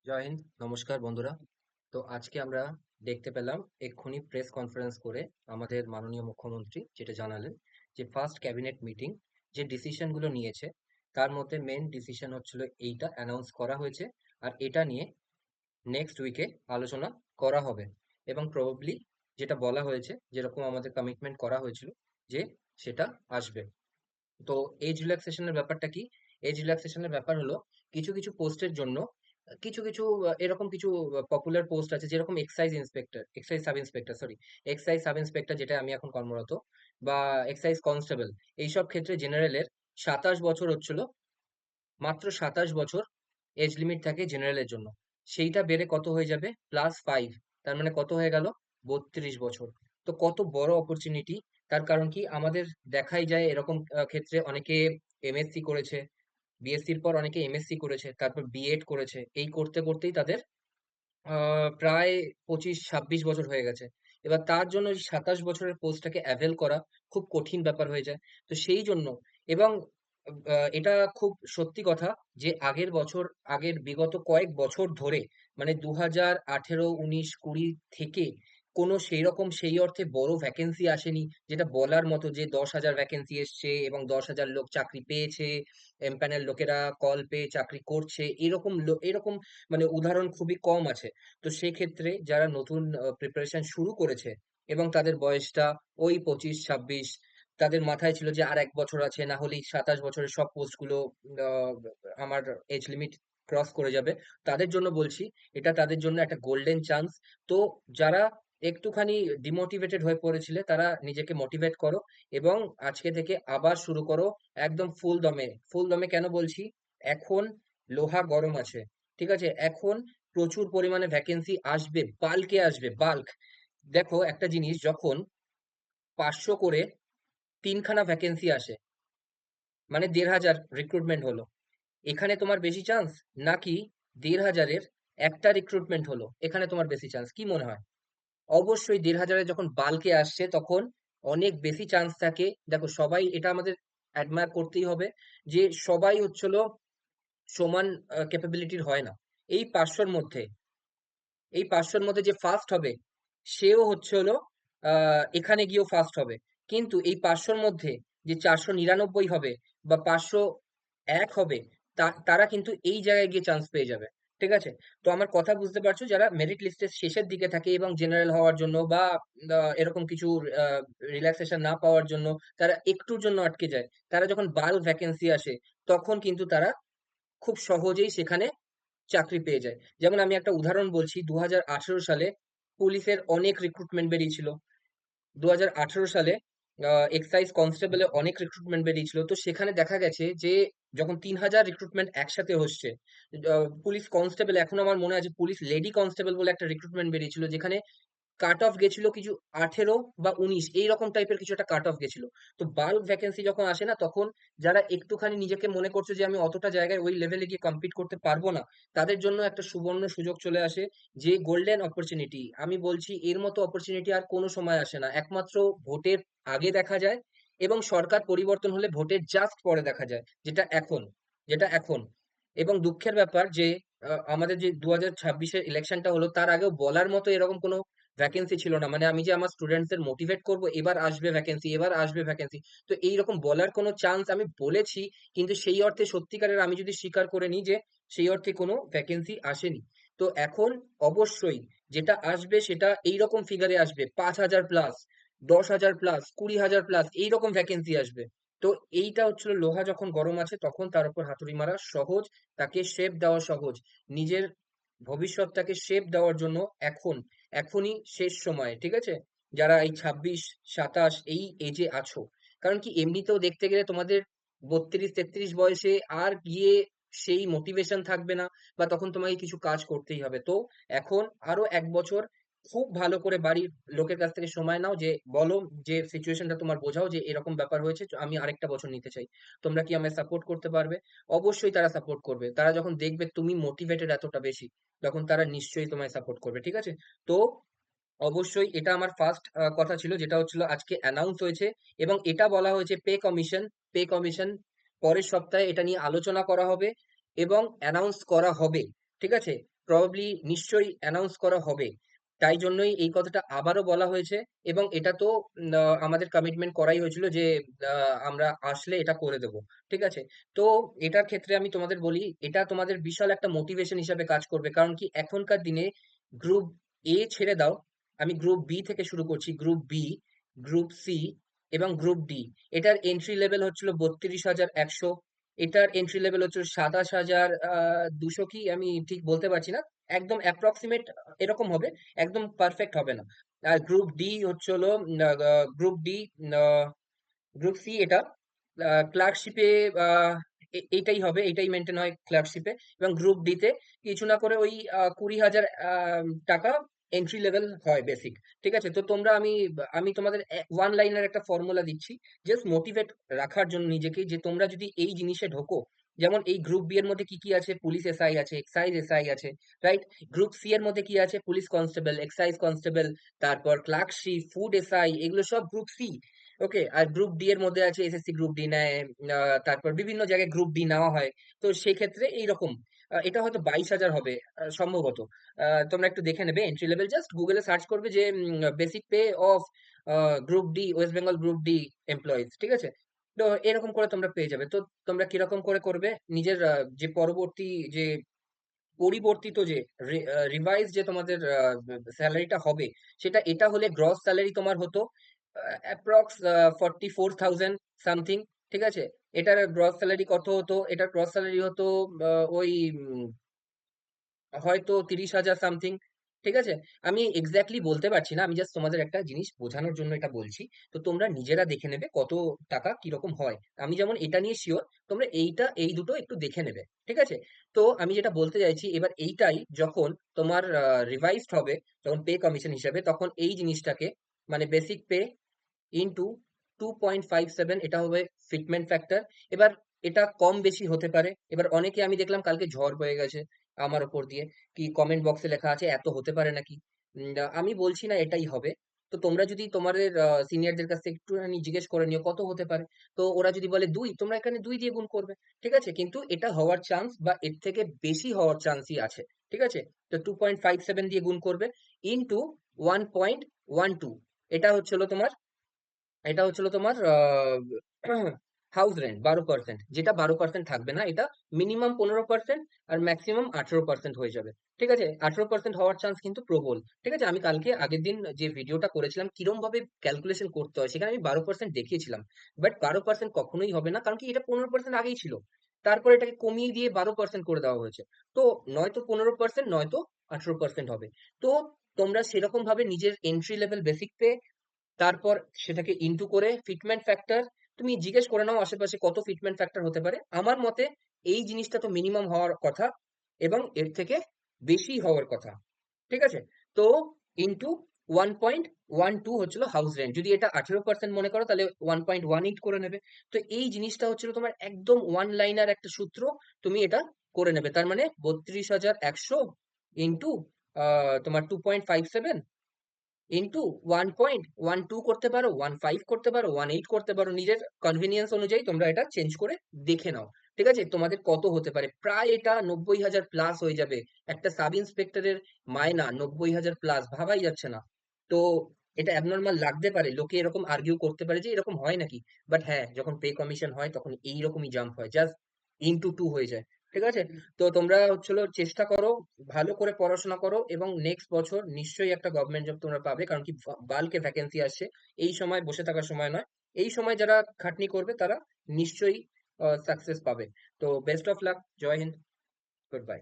জয় হিন্দ, নমস্কার বন্ধুরা। তো আজকে আমরা দেখতে পেলাম এক্ষুনি প্রেস কনফারেন্স করে আমাদের মাননীয় মুখ্যমন্ত্রী যেটা জানালেন যে ফার্স্ট ক্যাবিনেট মিটিং যে ডিসিশনগুলো নিয়েছে তার মধ্যে মেন ডিসিশন হচ্ছিল এইটা অ্যানাউন্স করা হয়েছে। আর এটা নিয়ে নেক্সট উইকে আলোচনা করা হবে এবং প্রবাবলি যেটা বলা হয়েছে যেরকম আমাদের কমিটমেন্ট করা হয়েছিল যে সেটা আসবে। তো এজ রিল্যাক্সেশনের ব্যাপারটা কি? এজ রিল্যাক্সেশনের ব্যাপার হলো কিছু কিছু পোস্টের জন্য কিছু কিছু এরকম কিছু পপুলার পোস্ট আছে, যেরকম excise inspector, excise sub inspector, sorry, excise sub inspector যেটা আমি এখন কর্মরত, বা এক্সাইজ কনস্টেবল। এইসব ক্ষেত্রে জেনারেলের 27 বছর হচ্ছিল, মাত্র 27 বছর এজ লিমিট থাকে জেনারেলের জন্য। সেইটা বেড়ে কত হয়ে যাবে, +5, তার মানে কত হয়ে গেল, 32 বছর। তো কত বড় অপরচুনিটি। তার কারণ কি, আমাদের দেখাই যায় এরকম ক্ষেত্রে অনেকে এমএসসি করেছে, বিএসসির পর অনেকে এমএসসি করেছে, তারপর বিএড করেছে, এই করতে করতেই তাদের প্রায় 25-26 বছর হয়ে গেছে। এবার তার জন্য ওই 27 বছরের পোস্টটাকে অ্যাভেল করা খুব কঠিন ব্যাপার হয়ে যায়। তো সেই জন্য, এবং এটা খুব সত্যি কথা যে আগের বছর, আগের বিগত কয়েক বছর ধরে, মানে 2018, 19, 20 থেকে কোনো সেই রকম সেই অর্থে বড় ভ্যাকেন্সি আসেনি যেটা বলার মতো যে 10,000 ভ্যাকেন্সি এসছে এবং 10,000 লোক চাকরি পেয়েছে, এমপ্যানেল লোকেরা কল পেয়ে চাকরি করছে, এরকম এরকম মানে উদাহরণ খুবই কম আছে। তো সেক্ষেত্রে যারা নতুন প্রিপারেশন শুরু করেছে এবং তাদের বয়সটা ওই 25-26, তাদের মাথায় ছিল যে আর 1 বছর আছে, না হলেই 27 বছরের সব পোস্টগুলো আহ, আমার এজ লিমিট ক্রস করে যাবে, তাদের জন্য বলছি এটা তাদের জন্য একটা গোল্ডেন চান্স। তো যারা একটুখানি ডিমোটিভেটেড হয়ে পড়েছিলে তারা নিজেকে মোটিভেট করো এবং আজকে থেকে আবার শুরু করো একদম ফুল দমে। ফুল দমে কেন বলছি, এখন লোহা গরম আছে, ঠিক আছে? এখন প্রচুর পরিমাণে ভ্যাকেন্সি আসবে, বাল্কে আসবে, বাল্ক। দেখো একটা জিনিস, যখন 500 করে 3খানা ভ্যাকেন্সি আসে, মানে 1,500 রিক্রুটমেন্ট হলো, এখানে তোমার বেশি চান্স, নাকি 1,500-এর একটা রিক্রুটমেন্ট হলো এখানে তোমার বেশি চান্স, কি মনে হয়? অবশ্যই 1,500-এ যখন বাল্কে আসছে তখন অনেক বেশি চান্স থাকে। দেখো সবাই, এটা আমাদের অ্যাডমায়ার করতেই হবে যে সবাই হচ্ছিল সমান ক্যাপাবিলিটির হয় না। এই 500-র মধ্যে, এই 500-র মধ্যে যে ফার্স্ট হবে সেও হচ্ছে হলো এখানে গিয়েও ফার্স্ট হবে। কিন্তু এই 500-র মধ্যে যে 499 হবে বা 501 হবে, তারা কিন্তু এই জায়গায় গিয়ে চান্স পেয়ে যাবে। ঠিক আছে? তো আমার কথা বুঝতে পারছো, যারা মেরিট লিস্টের শেষের দিকে থাকে এবং জেনারেল হওয়ার জন্য বা এরকম কিছু রিল্যাক্সেশন না পাওয়ার জন্য তারা একটুর জন্য আটকে যায়, তারা যখন বাল্ক ভ্যাকেন্সি আসে তখন কিন্তু তারা খুব সহজেই সেখানে চাকরি পেয়ে যায়। যেমন আমি একটা উদাহরণ বলছি, 2018 সালে পুলিশের অনেক রিক্রুটমেন্ট বেরিয়েছিল। 2018 সালে এক্সাইজ কনস্টেবলে অনেক রিক্রুটমেন্ট বেরিয়েছিল। তো সেখানে দেখা গেছে যে যখন 3,000 রিক্রুটমেন্ট একসাথে হচ্ছে, পুলিশ কনস্টেবল, এখন আমার মনে আছে পুলিশ লেডি কনস্টেবল বলে একটা রিক্রুটমেন্ট বেরিয়েছিল, যেখানে কাট অফ গেছিল কিছু 18 বা 19, এইরকম টাইপের কিছু একটা কাট অফ গেছিল। তো বাল্ক ভ্যাকেন্সি যখন আসে না, তখন যারা একটুখানি নিজেকে মনে করছে যে আমি অতটা জায়গায় ওই লেভেলে গিয়ে কম্পিট করতে পারবো না, তাদের জন্য একটা সুবর্ণ সুযোগ চলে আসে, যে গোল্ডেন অপরচুনিটি। আমি বলছি এর মতো অপরচুনিটি আর কোনো সময় আসে না, একমাত্র ভোটের আগে দেখা যায় এবং সরকার পরিবর্তন হলে ভোটের জাস্ট পরে দেখা যায়, যেটা এখন, যেটা এখন। এবং দুঃখের ব্যাপার যে আমাদের যে 2026-এর ইলেকশনটা হলো তার আগেও বলার মতো এরকম কোনো ভ্যাকেন্সি ছিল না। মানে আমি যে আমার স্টুডেন্টদের মোটিভেট করব এবার আসবে ভ্যাকেন্সি, এবার আসবে ভ্যাকেন্সি, তো এইরকম বলার কোনো চান্স আমি বলেছি, কিন্তু সেই অর্থে সত্যিকারের আমি যদি স্বীকার করে নিই যে সেই অর্থে কোনো ভ্যাকেন্সি আসেনি। তো এখন অবশ্যই যেটা আসবে সেটা এইরকম ফিগারে আসবে, 5,000+, 10,000+, 20,000+, এইরকম ভ্যাকেন্সি আসবে। তো এইটা হচ্ছিল, লোহা যখন গরম আছে তখন তার উপর হাতুড়ি মারা সহজ, তাকে শেপ দেওয়া সহজ, নিজের ভবিষ্যৎটাকে শেপ দেওয়ার জন্য এখন, এখনই শেষ সময়। ঠিক আছে? যারা এই 26-27 এই এজে আছো, কারণ কি এমনিতেও দেখতে গেলে তোমাদের 32-33 বয়সে আর গিয়ে সেই মোটিভেশন থাকবে না, বা তখন তোমাকে কিছু কাজ করতেই হবে। তো এখন আরো 1 বছর খুব ভালো করে বাড়ির লোকের কাছ থেকে সময় নাও, যে বলো যে সিচুয়েশনটা তোমার বোঝাও যে এরকম ব্যাপার হয়েছে, তো আমি আরেকটা বছর নিতে চাই, তোমরা কি আমায় সাপোর্ট করতে পারবে? অবশ্যই তারা সাপোর্ট করবে, তারা যখন দেখবে তুমি মোটিভেটেড এতটা বেশি, তখন তারা নিশ্চয়ই তোমায় সাপোর্ট করবে। ঠিক আছে? তো অবশ্যই এটা আমার ফার্স্ট কথা ছিল, যেটা হচ্ছিল আজকে অ্যানাউন্স হয়েছে এবং এটা বলা হয়েছে পে কমিশন, পে কমিশন পরের সপ্তাহে এটা নিয়ে আলোচনা করা হবে এবং অ্যানাউন্স করা হবে। ঠিক আছে? প্রবাবলি নিশ্চয়ই অ্যানাউন্স করা হবে। তাই জন্যই এই কথাটা আবারও বলা হয়েছে, এবং এটা তো আমাদের কমিটমেন্ট করাই হয়েছিল যে আমরা আসলে এটা করে দেব। ঠিক আছে? তো এটার ক্ষেত্রে আমি তোমাদের বলি, এটা তোমাদের বিশাল একটা মোটিভেশন হিসাবে কাজ করবে। কারণ কি, এখনকার দিনে গ্রুপ এ ছেড়ে দাও, আমি গ্রুপ বি থেকে শুরু করছি। গ্রুপ বি, গ্রুপ সি এবং গ্রুপ ডি, এটার এন্ট্রি লেভেল হচ্ছিল 32,100, এটার এন্ট্রি লেভেল হচ্ছিল 27,200, কি আমি ঠিক বলতে পারছি না, একদম অ্যাপ্রক্সিমেট এরকম হবে, একদম পারফেক্ট হবে না। আর গ্রুপ ডি হচ্ছে হলো গ্রুপ ডি, গ্রুপ সি, এটা ক্লার্কশিপে এইটাই হবে, এইটাই মেনটেন হয় ক্লার্কশিপে। এবং গ্রুপ ডি তে কিছু না করে ওই 20,000 টাকা এন্ট্রি লেভেল হয় বেসিক। ঠিক আছে? তো তোমরা, আমি আমি তোমাদের ওয়ান লাইনের একটা ফর্মুলা দিচ্ছি, জাস্ট মোটিভেট রাখার জন্য নিজেকে, যে তোমরা যদি এই জিনিসে ঢোকো, যেমন এই গ্রুপ বি এর মধ্যে কি কি আছে, পুলিশ এসআই আছে, এক্সাইজ এসআই আছে, রাইট? গ্রুপ সি এর মধ্যে কি আছে, পুলিশ কনস্টেবল, এক্সাইজ কনস্টেবল, তারপর ক্লার্কশিপ, ফুড এসআই, এগুলো সব গ্রুপ সি। ওকে, আর গ্রুপ ডি এর মধ্যে আছে এসএসসি গ্রুপ ডি নেয়, তারপর বিভিন্ন জায়গায় গ্রুপ ডি নেওয়া হয়। তো সেই ক্ষেত্রে এইরকম এটা হয়তো 22,000 হবে সম্ভবত। তোমরা একটু দেখে নেবে এন্ট্রি লেভেল, জাস্ট গুগলে সার্চ করবে যে basic pay off group D, West Bengal group D employees. ঠিক আছে? তো এরকম করে তোমরা পেয়ে যাবে। তো তোমরা কিরকম করে করবে, নিজের যে পরবর্তী যে পরিবর্তিত যে রিভাইজ যে তোমাদের স্যালারিটা হবে, সেটা এটা হলে গ্রস স্যালারি তোমার হতো অ্যাপ্রক্স 44,000 সামথিং। ঠিক আছে? এটার গ্রস স্যালারি কত হতো, এটার গ্রস স্যালারি হতো ওই হয়তো 30,000 সামথিং। ঠিক আছে? আমি এক্স্যাক্টলি বলতে পারছি না, আমি জাস্ট তোমাদের একটা জিনিস বোঝানোর জন্য এটা বলছি। তো তোমরা নিজেরা দেখে নেবে কত টাকা কিরকম হয়। আমি যেমন এটা নিয়ে শিওর, তোমরা এইটা, এই দুটো একটু দেখে নেবে। ঠিক আছে? তো আমি যেটা বলতে চাইছি, এবার এইটাই যখন তোমার রিভাইজড হবে, যখন পে কমিশন হিসাবে, তখন এই জিনিসটাকে, মানে বেসিক পে ইনটু 2.57, এটা হবে ফিটমেন্ট ফ্যাক্টর। এবার এটা কম বেশি হতে পারে। এবার অনেকে, আমি দেখলাম কালকে ঝড় বয়ে গেছে আমার ওপর দিয়ে, কি কমেন্ট বক্সে লেখা আছে এত হতে পারে নাকি। আমি বলছি না এটাই হবে। তো তোমরা যদি তোমাদের সিনিয়রদের কাছ থেকে একটুখানি জিজ্ঞেস করে নিও কত হতে পারে। তো ওরা যদি বলে 2, তোমরা এখানে 2 দিয়ে গুণ করবে। ঠিক আছে? কিন্তু এটা হওয়ার চান্স, বা এর থেকে বেশি হওয়ার চান্সই আছে। ঠিক আছে? তো 2.57 দিয়ে গুণ করবে ইনটু 1.12, এটা হচ্ছে হলো তোমার, এটা হচ্ছিল তোমার হাউস রেন্ট 12%, যেটা 12% থাকবে না, এটা মিনিমাম 15% আর ম্যাক্সিমাম 18% হয়ে যাবে। ঠিক আছে? 18% হওয়ার চান্স কিন্তু প্রবল। ঠিক আছে? আমি কালকে আগের দিন যে ভিডিওটা করেছিলাম কিরম ভাবে ক্যালকুলেশন করতে হয়, সেখানে আমি 12% দেখিয়েছিলাম। বাট 12% কখনোই হবে না, কারণ কি, এটা 15% আগেই ছিল। তারপর এটাকে কমিয়ে দিয়ে 12% করে দেওয়া হয়েছে। তো নয়তো 15%, নয়তো 18% হবে। তো তোমরা সেরকম ভাবে নিজের এন্ট্রি লেভেল বেসিক পে, তারপর সেটাকে ইনটু করে ফিটমেন্ট ফ্যাক্টর, তুমি জিজ্ঞেস করে নাও আশেপাশে কত ফিটমেন্ট ফ্যাক্টর হতে পারে। আমার মতে এই জিনিসটা তো মিনিমাম হওয়ার কথা, এবং এর থেকে বেশি হওয়ার কথা। ঠিক আছে? তো ইনটু 1.12 হচ্ছিল হাউস রেন্ট। যদি এটা 18% মনে করো, তাহলে 1.18 করে নেবে। তো এই জিনিসটা হচ্ছিল তোমার একদম ওয়ান লাইনার একটা সূত্র, তুমি এটা করে নেবে। তার মানে 32,100 ইনটু তোমার 2.57 ইনটু 1.12 করতে পারো, 15 করতে পারো, 18 করতে পারো, নিজের কনভিনিয়েন্স অনুযায়ী তোমরা এটা চেঞ্জ করে দেখে নাও। ঠিক আছে? তোমাদের কত হতে পারে, প্রায় এটা 90,000 প্লাস হয়ে যাবে। একটা সাব ইন্সপেক্টরের মায়না 90,000 প্লাস, ভাবাই যাচ্ছে না। তো এটা অ্যাবনর্মাল লাগতে পারে, লোকে এরকম আর্গিউ করতে পারে যে এরকম হয় নাকি। বাট হ্যাঁ, যখন পে কমিশন হয় তখন এইরকমই জাম্প হয়, জাস্ট ইনটু 2 হয়ে যায়। ঠিক আছে? তো তোমরা হচ্ছিল চেষ্টা করো, ভালো করে পড়াশোনা করো, এবং নেক্সট বছর নিশ্চয়ই একটা গভর্নমেন্ট জব তোমরা পাবে। কারণ কি, বাল্কে ভ্যাকেন্সি আসছে। এই সময় বসে থাকার সময় নয়। এই সময় যারা খাটনি করবে তারা নিশ্চয়ই সাকসেস পাবে। তো best of luck, Jai Hind, good bye.